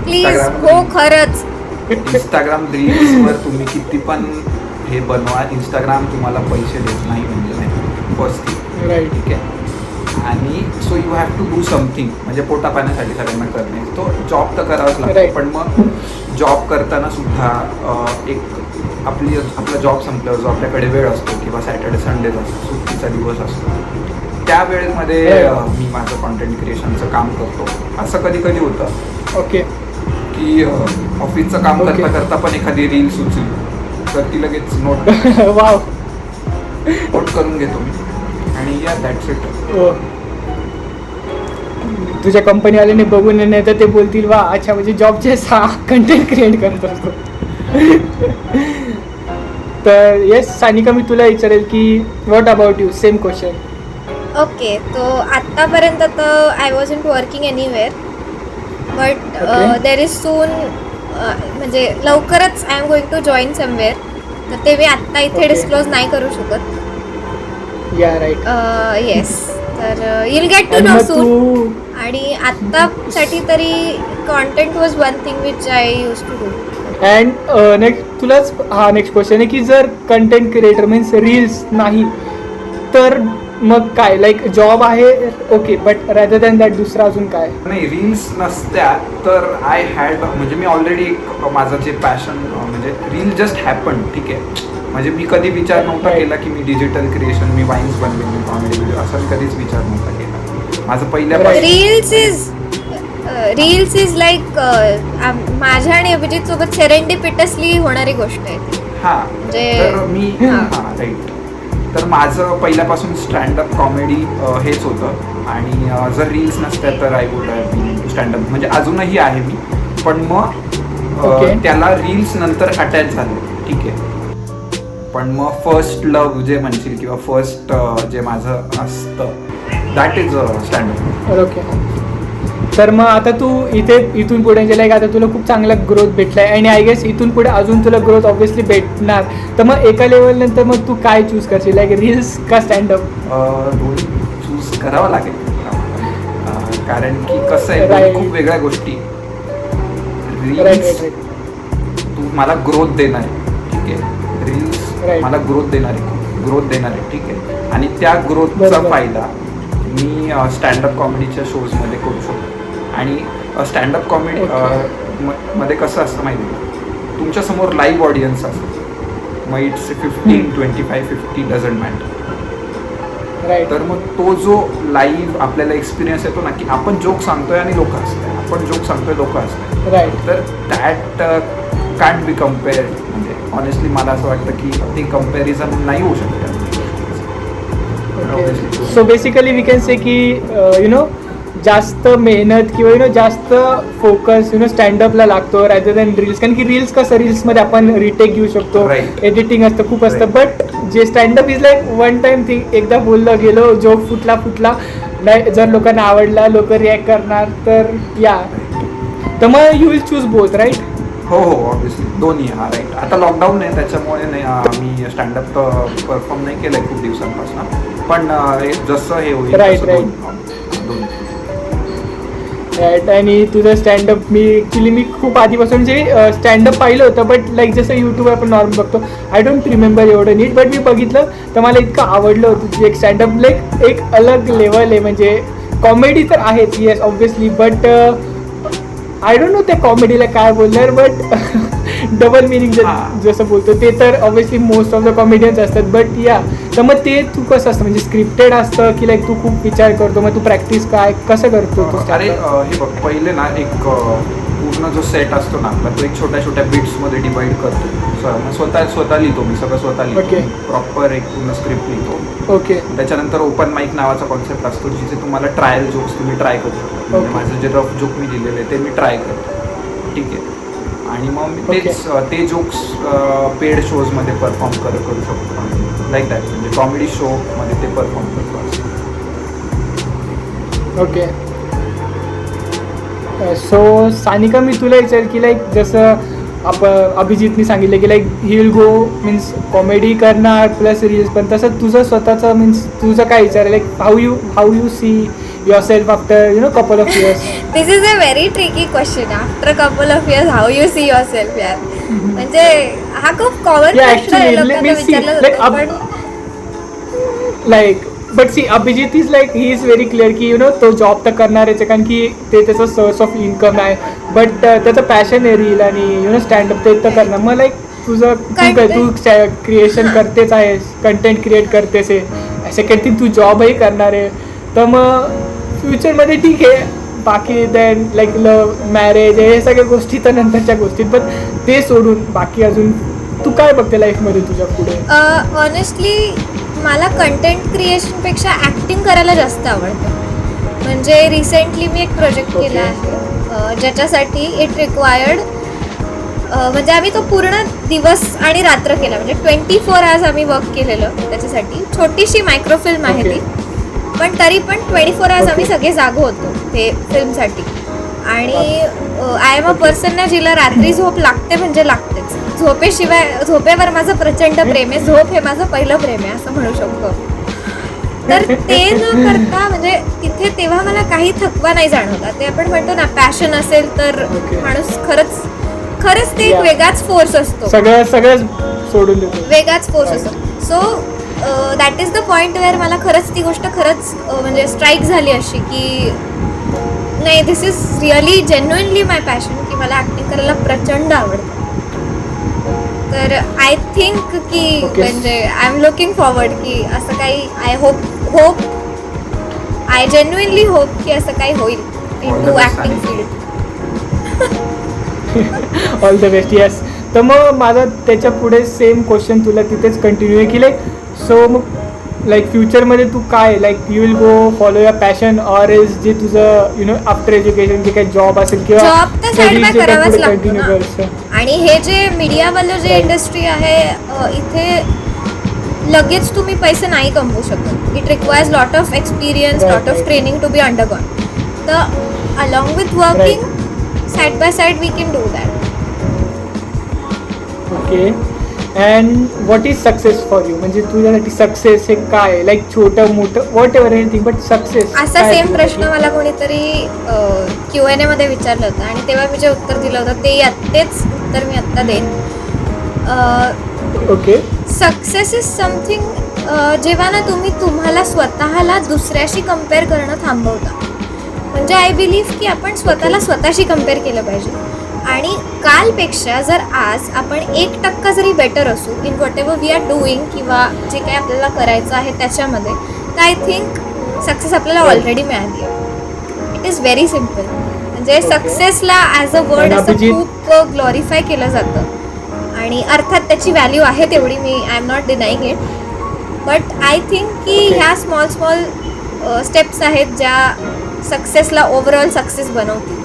हो खरंच. इंस्टाग्राम रील्सवर तुम्ही किती पण हे बनवा, इंस्टाग्राम तुम्हाला पैसे देत नाही म्हणजे नाही, फर्स्ट थिंग. राईट. ठीक आहे. आणि so you have to do something, म्हणजे पोटा पाण्यासाठी सगळ्यांना करणे, तो जॉब तर करावाच लागतो. Right. पण मग जॉब करताना सुद्धा आपला जॉब संपल्यावर जो आपल्याकडे वेळ असतो किंवा सॅटर्डे संडेज असतो, सुट्टीचा दिवस असतो, त्या वेळेमध्ये Right. मी माझं कॉन्टेंट क्रिएशनचं काम करतो. असं कधी कधी होतं ओके की ऑफिसचं काम Okay. करता करता पण एखादी रील सुचली तर ती लगेच नोट वाव. करून घेतो मी, आणि या दॅट्स इट. तुझ्या कंपनीवाल्याने बघून नाही तर ते बोलतील वा अच्छा म्हणजे जॉबचे 6 कंटेंट क्रिएट करत असतो. तर येस सानिका, मी तुला विचारेल की what about you, same question. Okay, तो आत्तापर्यंत तर I wasn't working anywhere, but Okay. There is soon, म्हणजे लवकरच I am going to join somewhere, तर ते मी आत्ता इथे Okay. डिस्क्लोज नाही करू शकत. Yeah right. येस, तर युल गेट टू आणि नो मग सून. तू आणि आत्तासाठी तरी content was one thing which I use to do. And next तुलाच हा नेक्स्ट क्वेश्चन आहे की जर कंटेंट क्रिएटर मीन्स रील्स नाही तर मग काय, लाईक जॉब आहे okay, but rather than that दुसरा अजून काय? नाही, रील्स नसत्या तर आय हॅड, म्हणजे मी ऑलरेडी माझं जे पॅशन म्हणजे रील जस्ट हॅपन, ठीक आहे. म्हणजे मी कधी विचार नव्हता केला की मी डिजिटल क्रिएशन, मी वाईन्स बनवेन, मी कॉमेडी व्हिडिओ, असा मी कधीच विचार नव्हता केला. माझं पहिल्यापासून रील्स इज लाईक माझ्या आणि अभिजित सोबत सेरेंडिपिटसली होणारी गोष्ट आहे. हां, म्हणजे- तर मी हां राईट. तर माझं पहिल्यापासून स्टँडअप कॉमेडी हेच होतं, आणि जर रील्स नसत्या तर I would have been standup, म्हणजे अजूनही आहे मी, पण मग Okay. त्याला रील्स नंतर अटॅच झाले, ठीक आहे. पण मग फर्स्ट लव्ह जे म्हणशील किंवा फर्स्ट जे माझं असतं दॅट इज स्टँडअप. ओके. तर मग आता तू इथून पुढे जे लाईक आता तुला खूप चांगला ग्रोथ भेटला आहे, आणि आय गेस इथून पुढे अजून तुला ग्रोथ ऑब्व्हियसली भेटणार, तर मग एका लेवल नंतर मग तू काय चूज करशील, लाईक रील्स का स्टँडअप? दोन्ही चूज करावं लागेल, कारण की कसं आहे, Right. खूप वेगळ्या गोष्टी. राईट रील्स तू मला ग्रोथ देणार आहे, ठीक आहे. Reels Right. मला ग्रोथ देणार आहे, ठीक आहे. आणि त्या ग्रोथचा बरोबर. फायदा मी स्टँडअप कॉमेडीच्या शोजमध्ये करू शकतो. आणि स्टँडअप कॉमेडी मध्ये कसं असतं माहिती आहे, तुमच्यासमोर लाईव्ह ऑडियन्स असतो, मग इट्स 15, 25, 50 डझंट मॅटर. राईट. तर मग तो जो लाईव्ह आपल्याला एक्सपिरियन्स येतो ना, की आपण जोक सांगतोय आणि लोक हसताय, आपण जोक सांगतोय लोक हसताय, राईट. तर दॅट कॅन्ट बी कम्पेअर. म्हणजे ऑनेस्टली मला असं वाटतं की ते कम्पॅरिझन नाही होऊ शकत. So basically we can say की जास्त मेहनत किंवा जास्त फोकस स्टँडअपला लागतो रॅदर दॅन रील्स, कारण की रील्स कसं रील्समध्ये आपण रिटेक घेऊ शकतो, Right. एडिटिंग असतं, खूप असतं. बट जे standup is like one time thing, एकदा बोललं गेलो, जोक फुटला नाही, जर लोकांना आवडला लोक रिॲक्ट करणार, तर या तर मग you will choose both, right? हो ऑब्व्हियसली दोन्ही. हा राईट. आता लॉकडाऊन आहे त्याच्यामुळे नाही, मी स्टँडअप परफॉर्म नाही केलं खूप दिवसांपासून, पण जसं हे होईल Right, तसं right. दोन्ही. राईट. आणि तुझं स्टँडअप मी खूप आधीपासून जे स्टँडअप पाहिलं होतं, बट लाईक जसं यूट्यूब आपण नॉर्मल बघतो, आय डोंट रिमेंबर एवढं नीट, बट मी बघितलं तर मला इतकं आवडलं होतं तुझे एक स्टँडअप, लाईक एक अलग लेवल आहे, म्हणजे कॉमेडी तर आहेच yes obviously, but I don't know त्या कॉमेडीला काय बोलणार, बट डबल मिनिंग हां. जसं बोलतो ते तर obviously most of the comedians असतात. बट या तर मग ते तू कसं असतं, म्हणजे स्क्रिप्टेड असतं की लाईक तू खूप विचार करतो, मग तू प्रॅक्टिस काय कसं करतो तू? अरे हे बघ, पहिले ना एक पूर्ण जो सेट असतो ना आपला, तो एक छोट्या छोट्या बिट्समध्ये डिवाइड करतो. मग स्वतः लिहितो मी, सगळं स्वतः लिहितो. Okay. प्रॉपर एक पूर्ण स्क्रिप्ट लिहितो. ओके त्याच्यानंतर ओपन माईक नावाचा कॉन्सेप्ट असतो, जिथे तुम्हाला ट्रायल जोक्स तुम्ही ट्राय करू शकता. म्हणजे Okay. माझं जे रफ जोक मी लिहिलेले आहे ते मी ट्राय करतो, ठीक आहे. आणि मग मी तेच ते जोक्स पेड शोजमध्ये परफॉर्म करू शकतो, लाईक दॅट. म्हणजे कॉमेडी शोमध्ये ते परफॉर्म करतो असं. ओके. सो सानिका, मी तुला विचार की लाईक जसं आपण अभिजितनी सांगितलं की like he will go means comedy करणार प्लस रील्स, पण तसं तुझं स्वतःचं मीन्स तुझं काय विचार आहे, like how you see your self after couple of years? This is a very tricky question. After couple of years how you see your self यार, म्हणजे हा खूप कॉमन प्रश्न आहे, लोकांना विचारला जातो. पण like but see Abhijit is like he is very clear की तो जॉब तर करणारच आहे, कारण की ते त्याचं सोर्स ऑफ इन्कम आहे. बट त्याचं पॅशन आहे रील आणि स्टँडअप ते तर करणार. मग लाईक तुझं तू क्रिएशन करतेच आहेस, कंटेंट क्रिएट करतेस आहे, सेकंड थिंग तू जॉबही करणार आहे. तर मग फ्युचरमध्ये ठीक आहे, बाकी देन लाईक लव मॅरेज हे सगळ्या गोष्टी तर नंतरच्या गोष्टी, पण ते सोडून बाकी अजून तू काय बघते लाईफमध्ये तुझ्या पुढे? ऑनेस्टली मला कंटेंट क्रिएशनपेक्षा ॲक्टिंग करायला जास्त आवडतं. म्हणजे रिसेंटली मी एक प्रोजेक्ट केला आहे ज्याच्यासाठी इट रिक्वायर्ड म्हणजे आम्ही तो पूर्ण दिवस आणि रात्र केला, म्हणजे 24 आवर्स आम्ही वर्क केलेलं त्याच्यासाठी. छोटीशी मायक्रोफिल्म आहे ती, पण तरी पण 24 आवर्स आम्ही सगळे जागो होतो ते फिल्मसाठी. आणि आय एम अ पर्सन ना जिला रात्री झोप लागते म्हणजे लागतेच. झोपेवर माझं प्रचंड प्रेम आहे. झोप हे माझं पहिलं प्रेम आहे असं म्हणू शकतो. तर ते न करता म्हणजे तिथे तेव्हा मला काही थकवा नाही जाणवला. ते आपण म्हणतो ना, पॅशन असेल तर माणूस खरंच ते एक वेगळाच फोर्स असतो, सगळं सोडून देतो, वेगळाच फोर्स असतो. So that is the point where मला खरंच ती गोष्ट खरंच म्हणजे स्ट्राईक झाली अशी की नाही, this is really genuinely my passion, की मला ॲक्टिंग करायला प्रचंड आवडतं. तर आय थिंक की म्हणजे आय एम लुकिंग फॉरवर्ड की असं काही आय जेन्युइनली होप की असं काही होईल into acting field. All the best. Yes. तर मग माझा त्याच्या पुढे सेम क्वेश्चन तुला तिथेच कंटिन्यू आहे की लाईक सो मग लाईक फ्युचरमध्ये तू काय like you will go follow your passion or is जे तुझं आफ्टर एज्युकेशन जे काही जॉब असेल किंवा जॉब तर साईड बाय करावाच लागतो ना. करतं? आणि हे जे मीडियावालं जे इंडस्ट्री आहे इथे लगेच तुम्ही पैसे नाही कमवू शकत. It requires lot of experience, lot of training to be undergone. तर along with working side by side we can do that. Okay. And what is success for you? म्हणजे तुझ्यासाठी सक्सेस हे काय, लाईक छोटं मोठं whatever anything, but success. असा same प्रश्न मला कोणीतरी Q&A मध्ये विचारलं होतं आणि तेव्हा मी जे उत्तर दिलं होतं तेच उत्तर मी आत्ता देईन. ओके. सक्सेस इज समथिंग जेव्हा ना तुम्ही तुम्हाला स्वतःला दुसऱ्याशी कम्पेअर करणं थांबवता. म्हणजे आय बिलीव्ह की आपण स्वतःला स्वतःशी कम्पेअर केलं पाहिजे. आणि कालपेक्षा जर आज आपण 1% जरी बेटर असू in whatever we are doing किंवा जे काही आपल्याला करायचं आहे त्याच्यामध्ये, तर आय थिंक सक्सेस आपल्याला ऑलरेडी मिळाली आहे. It is very simple. म्हणजे सक्सेसला ॲज अ वर्ड असं खूप ग्लोरिफाय केलं जातं आणि अर्थात त्याची व्हॅल्यू आहे तेवढी, मी I am not denying it. But I think की ह्या स्मॉल स्टेप्स आहेत ज्या सक्सेसला ओव्हरऑल सक्सेस बनवतील.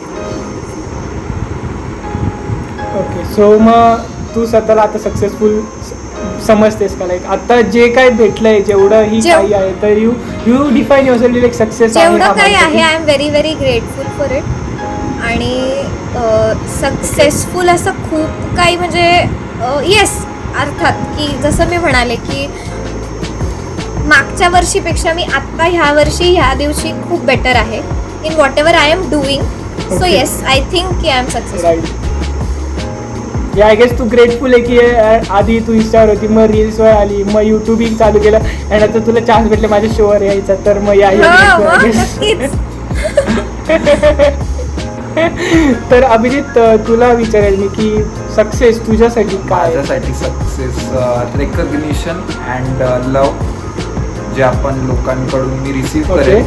ओके. सो मग तू स्वतःला आता सक्सेसफुल समजतेस का? लाईक आता जे काय भेटलंय जेवढं ही काही आहे तर you define yourself like success जेवढं काही आहे I am very very grateful for it. आणि सक्सेसफुल असं खूप काही म्हणजे येस अर्थात की जसं मी म्हणाले की मागच्या वर्षीपेक्षा मी आत्ता ह्या वर्षी ह्या दिवशी खूप बेटर आहे in what ever I am doing. So yes I think की आय एम सक्सेसफुल. या आय गेस तू ग्रेटफुल आहे की आधी तू इंस्टावर होती, मग रील्सवर आली, मग युट्यूबिंग चालू केलं आणि आता तुला चान्स भेटले माझ्या शोवर यायचा, तर मग या नक्कीच तर अभिजित, तुला विचारेल मी की सक्सेस तुझ्यासाठी काय? माझ्यासाठी सक्सेस रेकग्निशन अँड लव जे आपण लोकांकडून मी रिसीव्ह Okay. करेन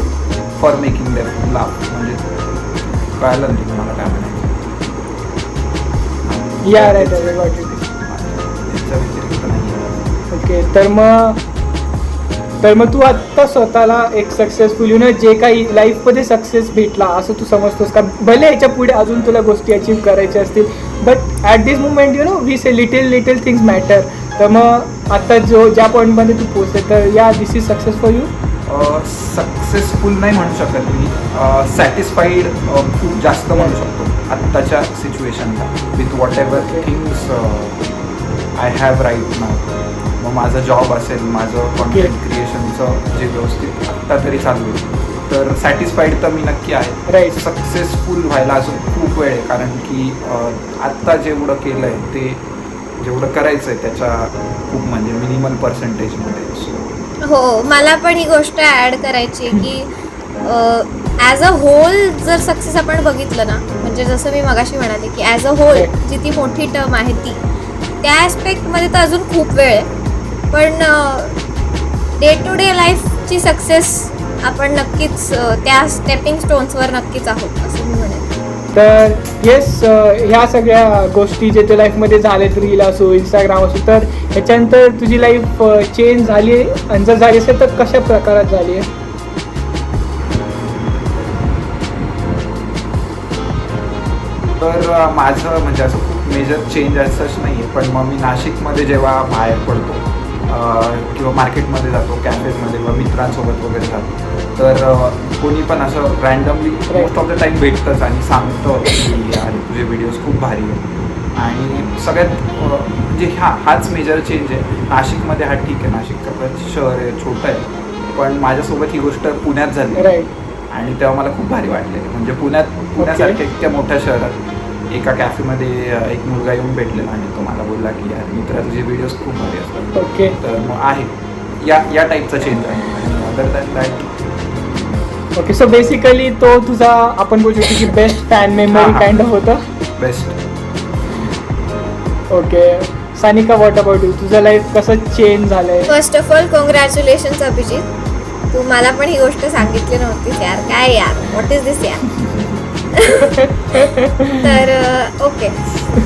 फॉर मेकिंग देम लाफ. म्हणजे कळालं ना तुम्हाला काय म्हणायचं? या राईट राईट. त्याच्या व्यतिरिक्त नाही. ओके, तर मग तू आत्ता स्वतःला एक सक्सेसफुल जे काही लाईफमध्ये सक्सेस भेटला असं तू समजतोस का? भले याच्या पुढे अजून तुला गोष्टी अचीव करायच्या असतील, but at this moment we say little things matter. तर मग आता ज्या पॉईंटमध्ये तू पोचले, तर या this is success for you? Successful नाही म्हणू शकत मी, सॅटिस्फाईड खूप जास्त म्हणू शकतो आत्ताच्या सिच्युएशनला with whatever things I have right now माझा जॉब असेल, माझं कॉन्टेंट क्रिएशनचं जे व्यवस्थित आत्ता तरी चालू आहे, तर सॅटिस्फाईड तर मी नक्की आहे. Right. सक्सेसफुल व्हायला अजून खूप वेळ आहे, कारण की आत्ता जेवढं केलं आहे ते जेवढं करायचं आहे त्याच्या खूप म्हणजे मिनिमल पर्सेंटेजमध्ये. सो हो, मला पण ही गोष्ट ॲड करायची आहे की ॲज अ होल जर सक्सेस आपण बघितलं ना, म्हणजे जसं मी मगाशी म्हणाले की ॲज अ होल जी ती मोठी टर्म आहे ती, त्या ॲस्पेक्टमध्ये तर अजून खूप वेळ आहे. पण डे टू डे लाईफची सक्सेस आपण नक्कीच त्या स्टेपिंग स्टोन्सवर नक्कीच आहोत असं मी म्हणेन. तर येस, ह्या सगळ्या गोष्टी जे ते लाईफमध्ये झालेत, रील असो, इंस्टाग्राम असो, तर ह्याच्यानंतर तुझी लाईफ चेंज झाली आहे, आणि जर झाली असेल तर कशा प्रकारात झाली आहे? तर माझं म्हणजे असं खूप मेजर चेंज असंच नाही आहे, पण मग मी नाशिकमध्ये जेव्हा बाहेर पडतो किंवा मार्केटमध्ये जातो, कॅफेजमध्ये किंवा मित्रांसोबत वगैरे जातो, तर कोणी पण असं randomly most of the time भेटतंच आणि सांगतं की अरे तुझे व्हिडिओज खूप भारी आहे. आणि सगळ्यात म्हणजे हाच मेजर चेंज आहे. नाशिकमध्ये हा ठीक आहे, नाशिकचं शहर आहे, छोटं आहे, पण माझ्यासोबत ही गोष्ट पुण्यात झाली राईट. आणि तेव्हा मला खूप भारी वाटले. म्हणजे पुण्यासारख्या इतक्या मोठ्या शहरात एका कॅफेमध्ये एक मुलगा येऊन भेटलेला आणि तो मला बोलला की यार मित्रा तुझे व्हिडिओज खूप भारी असतात. ओके. तर मग आहे या टाईपचा चेंज आहे. आणि other than that okay, so basically तो तुझा आपण बोलू शकतो की best fan memory kind of होतं. Best. Okay, Sanika, what about you? तुझं लाईफ कसं चेंज झालंय? First of all congratulations Abhijit, तू मला पण ही गोष्ट सांगितली नव्हतीस यार. काय यार, व्हॉट इज दिस यार. तर ओके,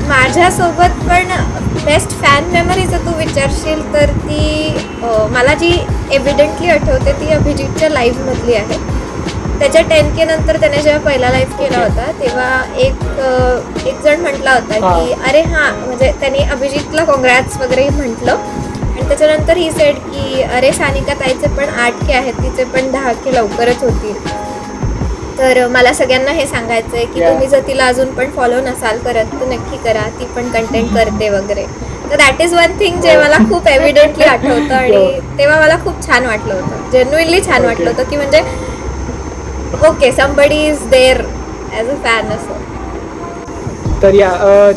माझ्यासोबत पण बेस्ट फॅन मेमरी जर तू विचारशील तर ती मला जी एव्हिडेंटली आठवते ती अभिजितच्या लाईव्हमधली आहे. त्याच्या 10K नंतर त्याने जेव्हा पहिला लाईव्ह केला होता तेव्हा एक जण म्हटला होता की अरे हां, म्हणजे त्याने अभिजितला कॉंग्रॅट्स वगैरे म्हटलं. आणि त्याच्यानंतर ही सेड की अरे सानिका ताईचे पण 8K आहेत, तिचे पण 10K लवकरच होतील. तर मला सगळ्यांना हे सांगायचं आहे की तुम्ही जर तिला अजून पण फॉलो नसाल करत तर नक्की करा, ती पण कंटेंट करते वगैरे. तर दॅट इज वन थिंग जे मला खूप एव्हिडेंटली आठवतं आणि तेव्हा मला खूप छान वाटलं होतं, जेन्युइनली छान वाटलं होतं की म्हणजे okay, somebody is there as a fan असं. तर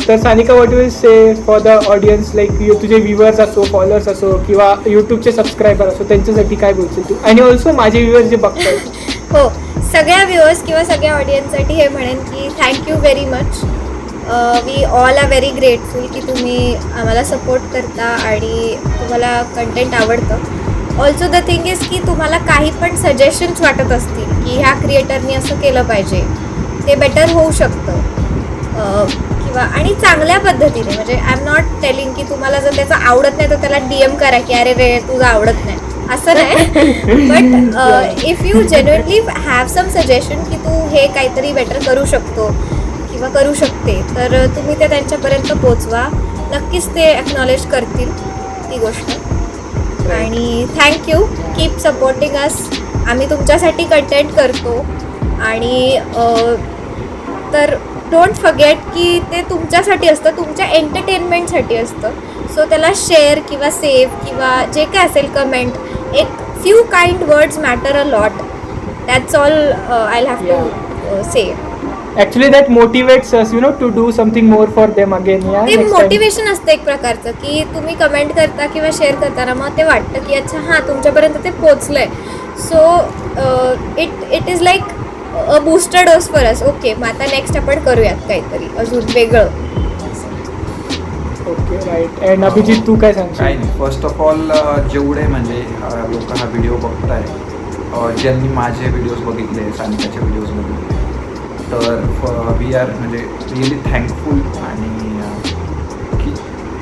तर Sanika, what will say for the audience, like तुझे व्ह्युअर्स असो, फॉलोअर्स असो किंवा यूट्यूबचे सबस्क्रायबर असो, त्यांच्यासाठी काय बोलशील तू? आणि ऑल्सो माझे व्ह्युअर्स जे बघतात. हो, सगळ्या व्ह्युअर्स किंवा सगळ्या ऑडियन्ससाठी हे म्हणेन की thank you very much. We all are very grateful की तुम्ही आम्हाला सपोर्ट करता आणि तुम्हाला कंटेंट आवडतं. ऑल्सो द थिंग इज की तुम्हाला काही पण सजेशन्स वाटत असतील की ह्या क्रिएटरनी असं केलं पाहिजे, ते बेटर होऊ शकतं किंवा आणि चांगल्या पद्धतीने. म्हणजे आय एम नॉट टेलिंग की तुम्हाला जर त्याचं आवडत नाही तर त्याला DM करा की अरे रे तुझं आवडत नाही, असं नाही. But if you genuinely have some suggestion की तू हे काहीतरी बेटर करू शकतो किंवा करू शकते, तर तुम्ही ते त्यांच्यापर्यंत पोचवा. नक्कीच ते ॲक्नॉलेज करतील ती गोष्ट. आणि थँक्यू, कीप सपोर्टिंग अस. आम्ही तुमच्यासाठी कंटेंट करतो आणि तर डोंट फॉरगेट की ते तुमच्यासाठी असतं, तुमच्या एंटरटेनमेंटसाठी असतं. सो त्याला शेअर किंवा सेव्ह किंवा जे काय असेल कमेंट, एक few kind words matter a lot. That's all I have to say. Actually that motivates us to do something more for them again. ते मोटिवेशन असतं एक प्रकारचं की तुम्ही कमेंट करता किंवा शेअर करताना मग ते वाटतं की अच्छा हां तुमच्यापर्यंत ते पोचलं आहे. So it is like booster dose for us. Okay, मग आता नेक्स्ट आपण करूयात काहीतरी अजून वेगळं. Okay right. अँड अभिजित तू काय सांगशील? काही नाही, फर्स्ट ऑफ ऑल जेवढे म्हणजे लोक हा व्हिडिओ बघताय, ज्यांनी माझे व्हिडिओज बघितले, सानिकाचे व्हिडिओज बघितले, तर वी आर म्हणजे रिअली थँकफुल. आणि की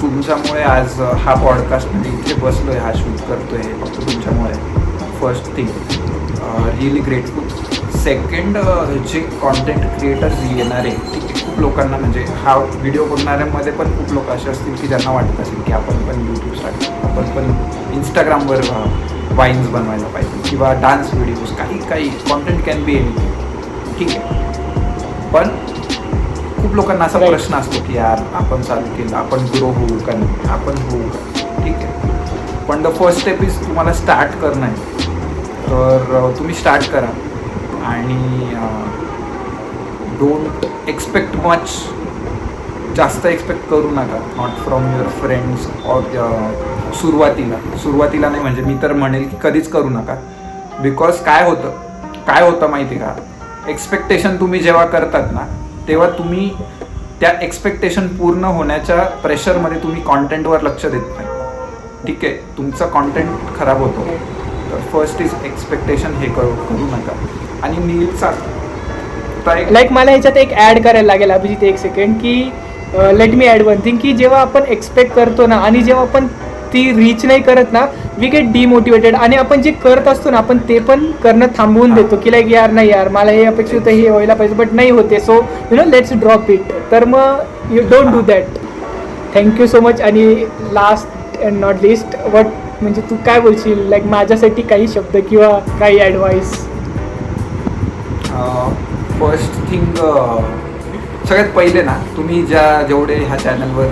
तुमच्यामुळे आज हा पॉडकास्ट म्हणजे इथे बसलो आहे, हा शूट करतो आहे, फक्त तुमच्यामुळे. First thing, really grateful. Second, जे कॉन्टेंट क्रिएटर्स येणारे, ठीक आहे, खूप लोकांना म्हणजे हा व्हिडिओ बघणाऱ्यांमध्ये पण खूप लोक असे असतील की ज्यांना वाटत असेल की आपण पण यूट्यूब स्टार्ट, आपण पण इंस्टाग्रामवर वाईन्स बनवायला पाहिजे किंवा डान्स व्हिडिओज, काही कॉन्टेंट कॅन बी एनिथिंग, ठीक आहे. पण खूप लोकांना असा प्रश्न असतो की यार आपण चालू केलं, आपण ग्रो होऊ का नाही, आपण होऊ का, ठीक आहे. पण द फर्स्ट स्टेप इज तुम्हाला स्टार्ट करणं आहे. तर तुम्ही स्टार्ट करा आणि डोंट एक्सपेक्ट मच, जास्त एक्सपेक्ट करू नका, not from your friends or सुरुवातीला नाही, म्हणजे मी तर म्हणेल की कधीच करू नका. बिकॉज काय होतं माहिती का, एक्सपेक्टेशन तुम्ही जेव्हा करतात ना, तेव्हा तुम्ही त्या एक्सपेक्टेशन पूर्ण होण्याच्या प्रेशरमध्ये तुम्ही कॉन्टेंटवर लक्ष देत नाही, ठीक आहे, तुमचा कॉन्टेंट खराब होतो. तर फर्स्ट इज एक्सपेक्टेशन, हे करू नका. आणि नीलचा लाईक मला ह्याच्यात एक ॲड करायला लागेल अभिजित, एक सेकंड, की let me add one thing, की जेव्हा आपण एक्सपेक्ट करतो ना आणि जेव्हा आपण ती रीच नाही करत ना, वी गेट डिमोटिवेटेड. आणि आपण जे करत असतो ना, आपण ते पण करणं थांबवून देतो की लाईक यार नाही यार, मला हे अपेक्षित होतं, हे व्हायला पाहिजे, बट नाही होते, so you know let's drop it. तर मग you don't do that. Thank you so much. आणि लास्ट अँड नॉट लिस्ट, वट म्हणजे तू काय बोलशील, लाईक माझ्यासाठी काही शब्द किंवा काही ॲडवाईस? फर्स्ट थिंग, सगळ्यात पहिले ना, तुम्ही जेवढे ह्या चॅनलवर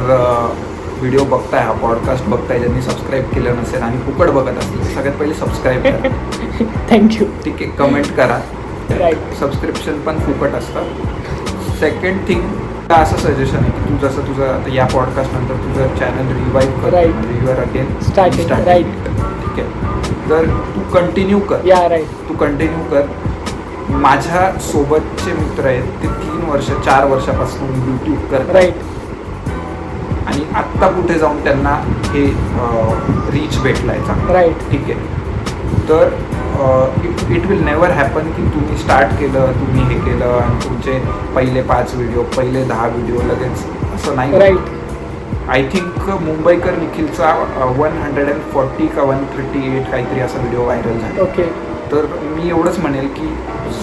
व्हिडिओ बघताय, हा पॉडकास्ट बघताय, ज्यांनी सबस्क्राईब केलं नसेल आणि फुकट बघत असतील, सगळ्यात पहिले सबस्क्राईब करा. थँक्यू. ठीक आहे, कमेंट करा. राईट. सबस्क्रिप्शन पण फुकट असतं. सेकंड थिंग, असं सजेशन आहे की तू जसं तुझं आता या पॉडकास्ट नंतर तुझं चॅनल रिवाईव्ह कर, Right. म्हणजे युअर अगेन Starting, right. ठीक आहे. तर तू कंटिन्यू कर, या राईट. तू कंटिन्यू कर. माझ्या सोबतचे मित्र आहेत, ते 4 वर्षापासून यूट्यूब करतात, राईट. आणि आत्ता कुठे जाऊन त्यांना हे रीच भेटलाय चांगला, राईट. ठीक आहे. तर इट विल नेवर हॅपन की तुम्ही स्टार्ट केलं, तुम्ही हे केलं आणि तुमचे पहिले 5 व्हिडिओ, पहिले 10 व्हिडिओ लगेच असं नाही. राईट. आय थिंक मुंबईकर निखिलचा 140 का 138 काहीतरी असा व्हिडिओ व्हायरल झाला. ओके. तर मी एवढंच म्हणेल की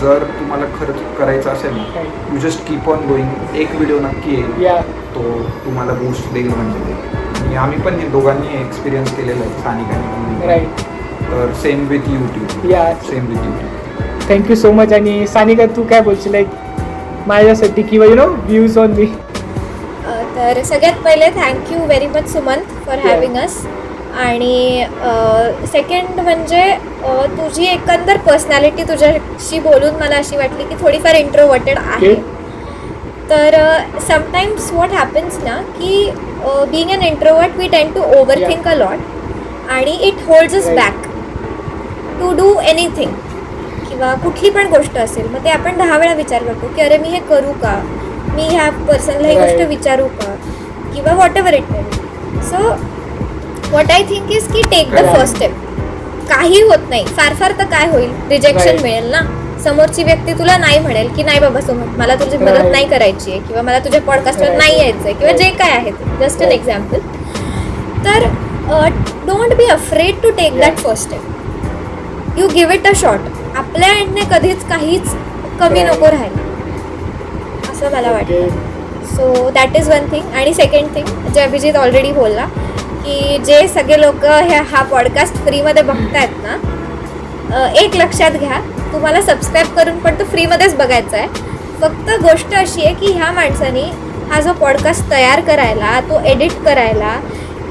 जर तुम्हाला खरंच करायचं असेल ना, you just keep on going. एक व्हिडिओ नक्की येईल, या. तो तुम्हाला बूस्ट देईल म्हणजे देईल. आणि आम्ही पण हे दोघांनी एक्सपिरियन्स केलेलं आहे, सानिकाने. राईट. तर same with YouTube. Yeah. Same with YouTube. Thank you so much. आणि सानिका तू काय बोलशील लाईक माझ्यासाठी किंवा you know views on me? तर सगळ्यात पहिले thank you very much Sumant for having us. आणि सेकंड म्हणजे तुझी एकंदर पर्सनॅलिटी तुझ्याशी बोलून मला अशी वाटली की थोडीफार इंट्रोवर्टेड आहे. तर समटाईम्स व्हॉट हॅपन्स ना की being an introvert we tend to over think a lot आणि it holds us back to do anything. किंवा कुठली पण गोष्ट असेल, मग ते आपण 10 वेळा विचार करतो की अरे मी हे करू का, मी ह्या पर्सनला ही गोष्ट विचारू का, किंवा what ever it may be. So what I think is की टेक द फर्स्ट स्टेप. काही होत नाही, फार तर काय होईल, रिजेक्शन मिळेल ना, समोरची व्यक्ती तुला नाही म्हणेल की नाही बाबा सुमन मला तुझी मदत नाही करायची आहे, किंवा मला तुझ्या पॉडकास्टवर नाही यायचं आहे, किंवा जे काय आहे ते, जस्ट अन एक्झाम्पल. तर don't be afraid to take that first step. You give it a shot. आपल्या एंडने कधीच काहीच कमी नको राहायला, असं मला वाटतं. So that is one thing. आणि सेकंड थिंग, जे अभिजित ऑलरेडी बोलला की जे सगळे लोक हा पॉडकास्ट फ्रीमध्ये बघतायत ना, एक लक्षात घ्या, तुम्हाला सबस्क्राईब करून पण तो फ्रीमध्येच बघायचा आहे. फक्त गोष्ट अशी आहे की ह्या माणसाने हा जो पॉडकास्ट तयार करायला, तो एडिट करायला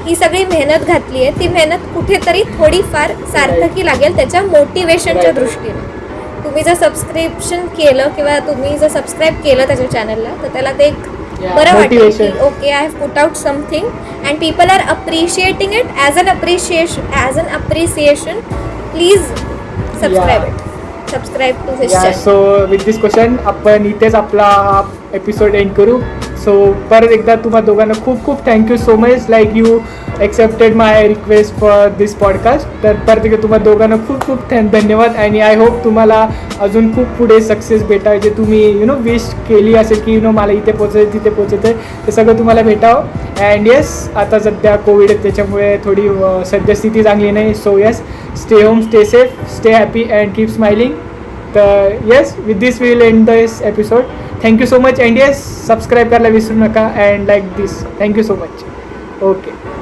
ही सगळी मेहनत घातली आहे. ती मेहनत कुठेतरी थोडीफार सार्थकी लागेल त्याच्या मोटिवेशनच्या दृष्टीने. तुम्ही जर सबस्क्रिप्शन केलं किंवा तुम्ही जर सबस्क्राईब केलं त्याच्या चॅनलला, तर त्याला ते एक बरं वाटेल की okay I have put out something and people are appreciating it as an appreciation. Please subscribe it. Subscribe to his yeah channel. So with this question आपण इथेच आपला एपिसोड एंड करू. सो परत एकदा तुम्हा दोघांना खूप खूप thank you so much like you accepted my request for this podcast. तर परत एकदा तुम्हा दोघांना खूप खूप धन्यवाद. आणि आय होप तुम्हाला अजून खूप पुढे सक्सेस भेटावं. जे तुम्ही विश केली असेल की मला इथे पोचायचं तिथे पोचायचं ते सगळं तुम्हाला भेटावं. अँड येस आता सध्या कोविड आहे त्याच्यामुळे थोडी सद्यस्थिती चांगली नाही. So yes stay home, stay safe, stay happy and keep smiling. तर yes with this will end this episode. Thank you so much. And yes subscribe करायला विसरू नका. And like this. Thank you so much. Okay.